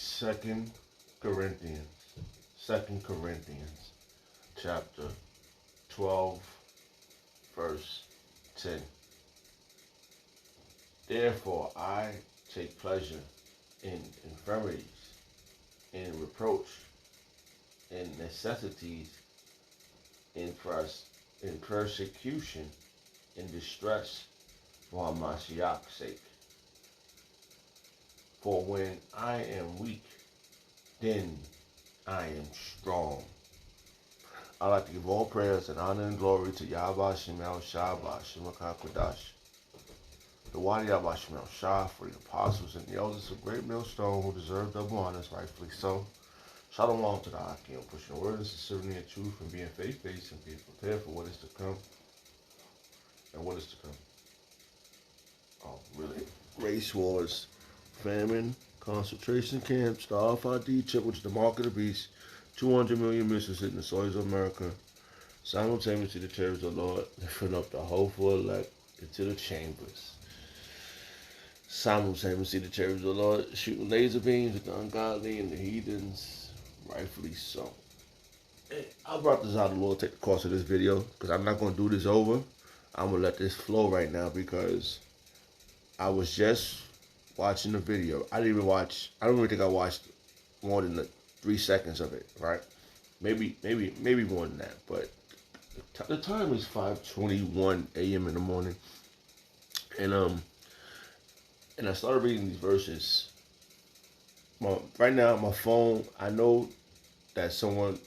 Second Corinthians. Second Corinthians chapter 12, verse 10. Therefore I take pleasure in infirmities, in reproach, in necessities, in persecution, in distress, for Hamashiach's sake. For when I am weak, then I am strong. I like to give all prayers and honor and glory to Yahweh Shemel Shabbat Shemakah Kodash, the Wadi Yahweh Shemel Shah, for the apostles and the elders of Great Millstone who deserve double honors, rightfully so. Shalom to the Hakim, pushing the word of sincerity and truth, and being faith-based and being prepared for what is to come. And what is to come? Oh, really? Race wars, famine, concentration camps, the RFID chip, which is the mark of the beast, 200 million missiles hitting the soils of America, simultaneously the terrors of the Lord, lifting up the hopeful elect into the chambers. Simultaneously the terrors of the Lord, shooting laser beams at the ungodly and the heathens, rightfully so. Hey, I brought this out of the Lord take the course of this video, because I'm not going to do this over. I'm going to let this flow right now, because I was just watching the video. I don't even think I watched more than 3 seconds of it, right? Maybe more than that. But the time is 5:21 a.m. in the morning, and I started reading these verses. Right now, my phone. I know that someone,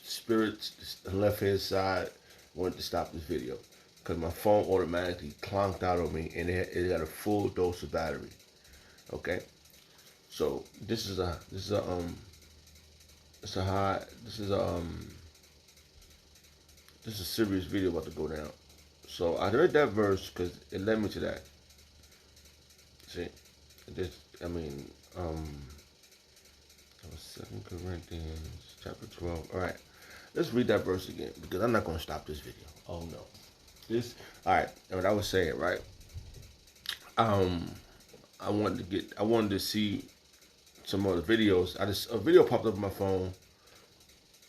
spirits, the left hand side, wanted to stop this video because my phone automatically clonked out on me, and it had a full dose of battery. Okay, so this is a serious video about to go down. So I read that verse because it led me to that. See, this, I mean, that was 2 Corinthians chapter 12. All right, let's read that verse again because I'm not going to stop this video. Oh no, all right. And what I was saying, right? I wanted to see some other videos. A video popped up on my phone.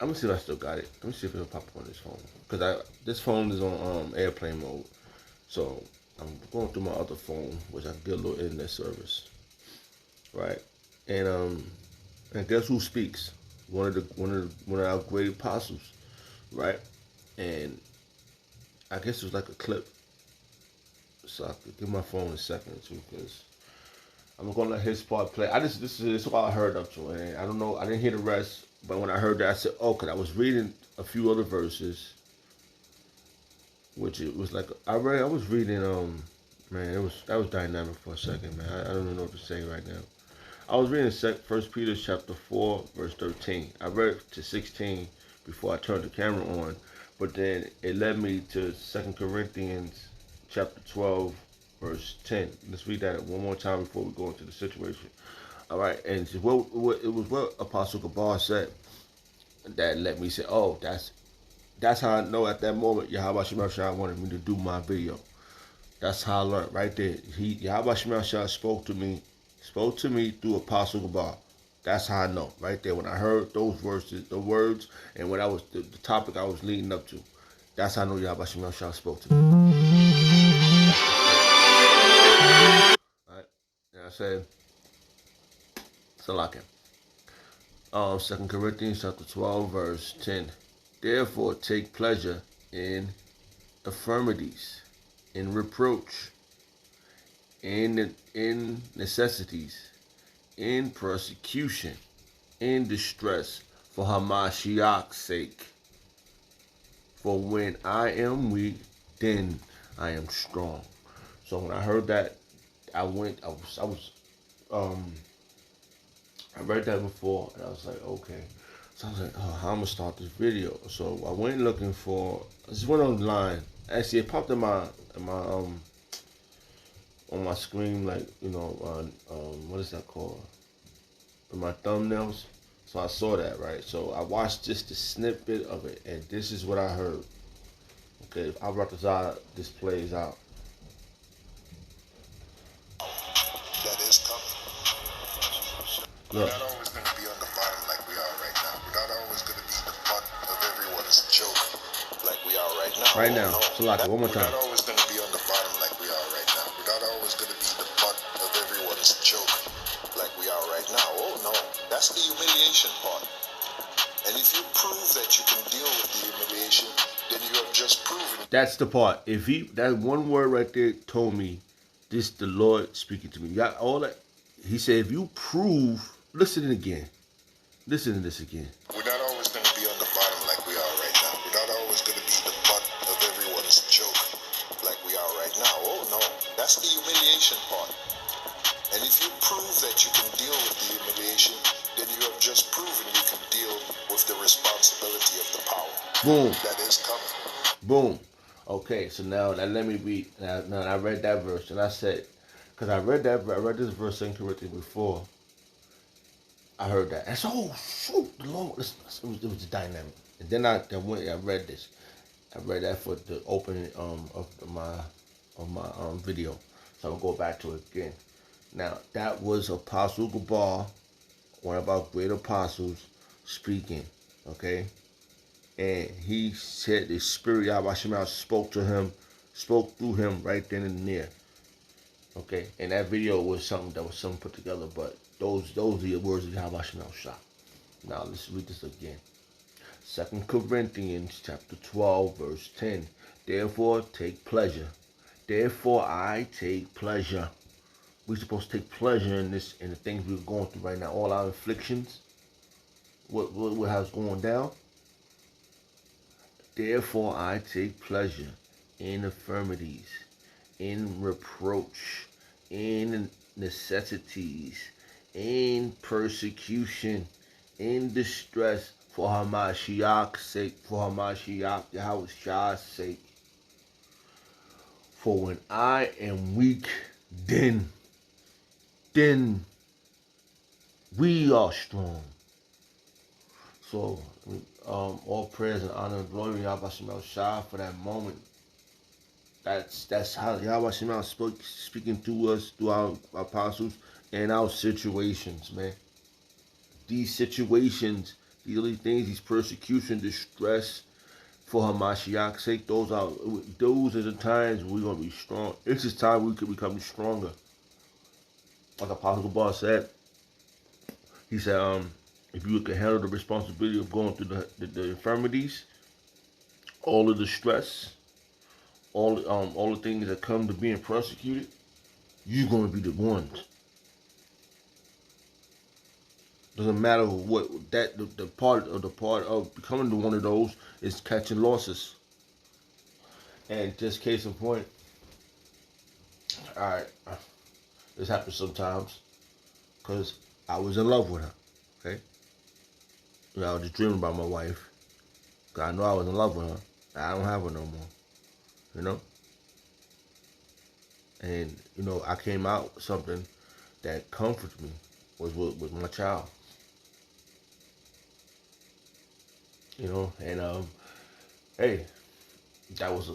I'm gonna see if I still got it. Let me see if it'll pop up on this phone, because this phone is on airplane mode. So I'm going through my other phone, which I can get a little internet service, right? And guess who speaks? One of our great apostles, right? And I guess it was like a clip. So I could give my phone a second or two, because I'm gonna let his part play. This is what I heard up to, and I don't know. I didn't hear the rest, but when I heard that, I said, "Oh," because I was reading a few other verses, which it was like I was reading. Man, that was dynamic for a second, man. I don't even know what to say right now. I was reading 1 Peter chapter 4, verse 13. I read to 16 before I turned the camera on, but then it led me to 2 Corinthians chapter 12. Verse 10. Let's read that one more time before we go into the situation. All right, and it was what Apostle Gabar said that let me say, oh, that's how I know at that moment Yahweh Shemel Shah wanted me to do my video. That's how I learned right there. Yahweh Shemel Shah spoke to me through Apostle Gabar. That's how I know right there when I heard those verses, the words, and when I was the topic I was leading up to. That's how I know Yahweh Shemel Shah spoke to me. Right? And I said, Salakia. 2 Corinthians chapter 12, verse 10. Therefore take pleasure in infirmities, in reproach, in necessities, in persecution, in distress, for Hamashiach's sake. For when I am weak, then I am strong. So when I heard that, I read that before, and I was like, okay. So I was like, oh, how I'm gonna start this video? So I went looking for. I just went online. Actually, it popped in my on my screen, like, you know, what is that called? In my thumbnails. So I saw that, right? So I watched just a snippet of it, and this is what I heard. Okay, I brought this plays out. That is coming. Look. Not only Right now. Salaka, one more time. We're not always going to be on the bottom like we are right now. We're not always going to be the butt of everyone's joke like we are right now. Oh no, that's the humiliation part. And if you prove that you can deal with the humiliation, then you have just proven. That's the part. If that one word right there told me, this the Lord speaking to me. You got all that. He said, if you prove, listen again. Listen to this again. We're not always going to be on the bottom like we are right now. We're not always going to be the butt of everyone's joke like we are right now. Oh no, that's the humiliation part. And if you prove that you can deal with the humiliation, then you have just proven you can deal with the responsibility of the power. Boom. That is coming. Boom. Okay, so now let me read. Now I read that verse and I said, because I read this verse in Corinthians before. I heard that. And so, oh shoot, the Lord, it was a dynamic. And then I read this. I read that for the opening of my video. So I'm gonna go back to it again. Now that was Apostle Gabar, one of our great apostles, speaking. Okay, and he said the Spirit Yahweh Shema spoke through him right then and there. Okay, and that video was something put together, but those are the words of Yahweh Shah. Now let's read this again. 2 Corinthians chapter 12, verse 10. Therefore take pleasure. Therefore I take pleasure. We're supposed to take pleasure in the things we're going through right now. All our afflictions. What has going down. Therefore I take pleasure in infirmities, in reproach, in necessities, in persecution, in distress, for Hamashiach's sake, for Hamashiach Yahweh's sake. For when I am weak, then we are strong. So, all praise and honor and glory, Yahweh Shah, for that moment. That's how Yahweh Shema speaking to us, through our apostles, and our situations, man. These situations, these things, these persecution, distress, for Hamashiach's sake, those are the times we're gonna be strong. It's just time we could become stronger. Like Apostle Gabar said, he said, if you can handle the responsibility of going through the infirmities, all of the stress, all the things that come to being persecuted, you're gonna be the ones. Doesn't matter what the part of becoming the one of those is catching losses. And just case in point, alright, this happens sometimes, because I was in love with her, okay? You know, I was just dreaming about my wife, because I know I was in love with her. I don't have her no more, you know? And, you know, I came out with something that comforts me, was with my child. You know, and hey, that was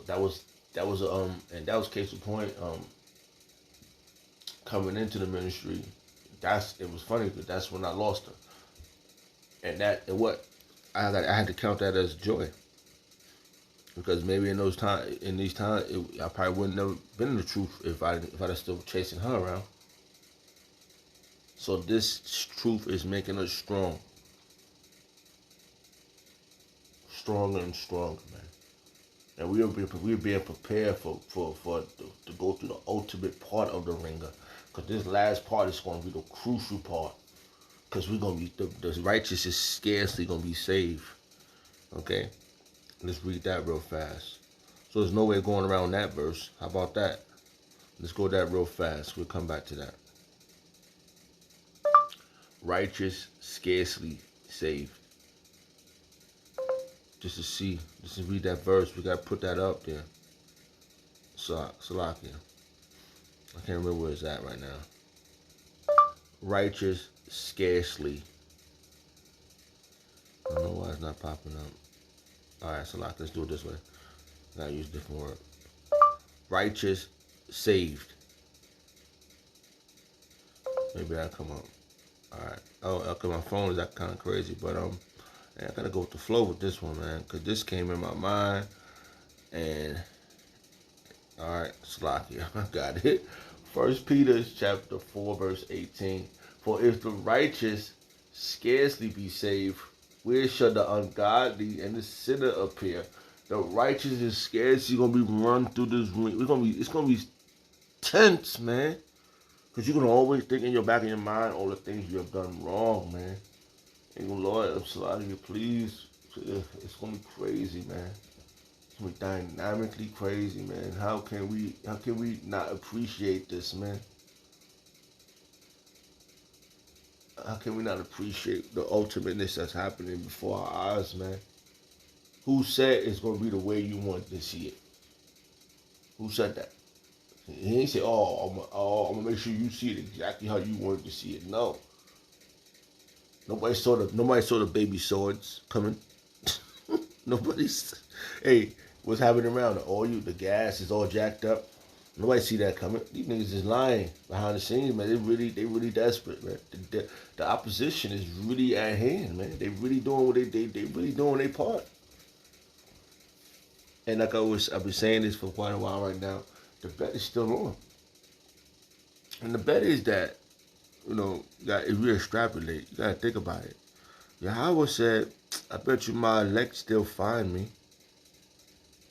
case in point, coming into the ministry. It was funny because that's when I lost her. And I had to count that as joy. Because maybe in these times, I probably wouldn't have been in the truth if I'd still chasing her around. So this truth is making us strong. Stronger and stronger, man. And we're being prepared to go through the ultimate part of the ringer. Because this last part is going to be the crucial part. Because we're going to be, the righteous is scarcely going to be saved. Okay? Let's read that real fast. So there's no way of going around that verse. How about that? Let's go that real fast. We'll come back to that. Righteous, scarcely saved. Just to read that verse, we got to put that up there. Salakia. I can't remember where it's at right now. Righteous, scarcely. I don't know why it's not popping up. Alright, Salakia, let's do it this way. I gotta use a different word. Righteous, saved. Maybe that'll come up. Alright. Oh, okay, my phone is that kind of crazy, but I gotta go with the flow with this one, man, because this came in my mind. And all right, Slakia, I got it. First Peter chapter 4, verse 18. For if the righteous scarcely be saved, where shall the ungodly and the sinner appear? The righteous is scarcely gonna be run through this ring. It's gonna be tense, man. Cause you're gonna always think in your back of your mind all the things you have done wrong, man. And Lord, I'm sorry, you please. It's gonna be crazy, man. It's gonna be dynamically crazy, man. How can we not appreciate this, man? How can we not appreciate the ultimateness that's happening before our eyes, man? Who said it's gonna be the way you want to see it? Who said that? He ain't say, I'm gonna make sure you see it exactly how you wanted to see it. No. Nobody saw the baby swords coming. Nobody's hey, what's happening around? The oil, the gas is all jacked up. Nobody see that coming. These niggas is lying behind the scenes, man. They really desperate, man. The opposition is really at hand, man. They really doing what they really doing their part. And like I've been saying this for quite a while right now. The bet is still on, and the bet is that that if you extrapolate, you gotta think about it. Yahweh said, "I bet you my elect still find me."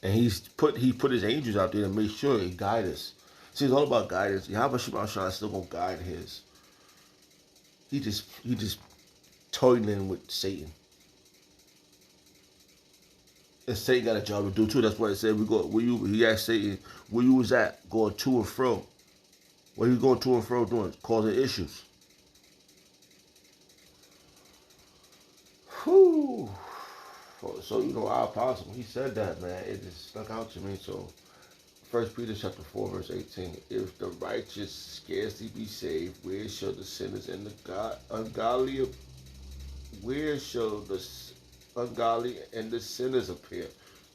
And he put his angels out there to make sure he guide us. See, it's all about guidance. Yahweh Shemashah still gonna guide his. He just toiling with Satan. And Satan got a job to do too. That's why it said he asked Satan, where you was at? Going to and fro. What you going to and fro doing? Causing issues. Whew. So our apostle, he said that, man. It just stuck out to me. So First Peter chapter 4, verse 18. If the righteous scarcely be saved, where shall the sinners and the ungodly and the sinners appear?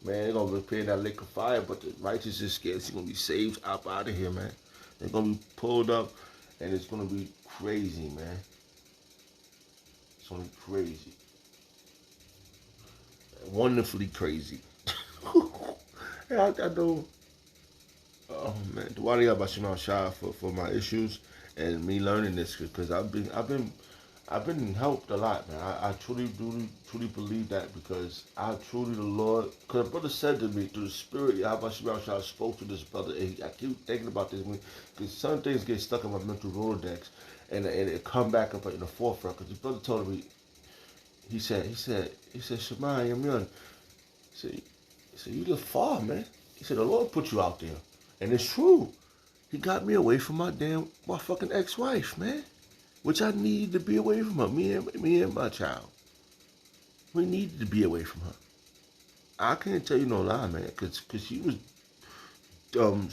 Man, they're gonna appear in that lake of fire, but the righteous is scarcely gonna be saved up out of here, man. They're gonna be pulled up, and it's gonna be crazy, man. It's gonna be crazy. Wonderfully crazy. I know. Oh man, Dwadi Abashimao Shah for my issues and me learning this because I've been helped a lot, man. I truly believe that because the Lord, because the brother said to me through the Spirit, Abashimao Shah spoke to this brother, and I keep thinking about this because some things get stuck in my mental Rolodex, and it come back up in the forefront. Because the brother told me, he said, Shema, Yamyon, he said, you live far, man. He said, the Lord put you out there. And it's true. He got me away from my fucking ex-wife, man. Which I needed to be away from her. Me and my child. We needed to be away from her. I can't tell you no lie, man. Cause she was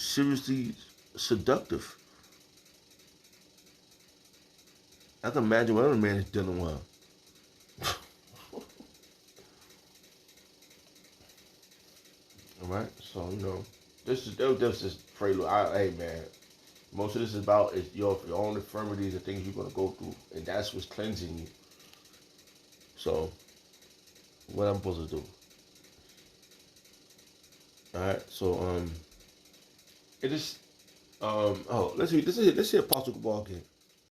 seriously seductive. I can imagine what other man is dealing with her. Alright, so this is just prelude. Hey man, most of this is about is your own infirmities and things you're gonna go through, and that's what's cleansing you. So, what I'm supposed to do? All right, so it is let's see Apostle Cabal again.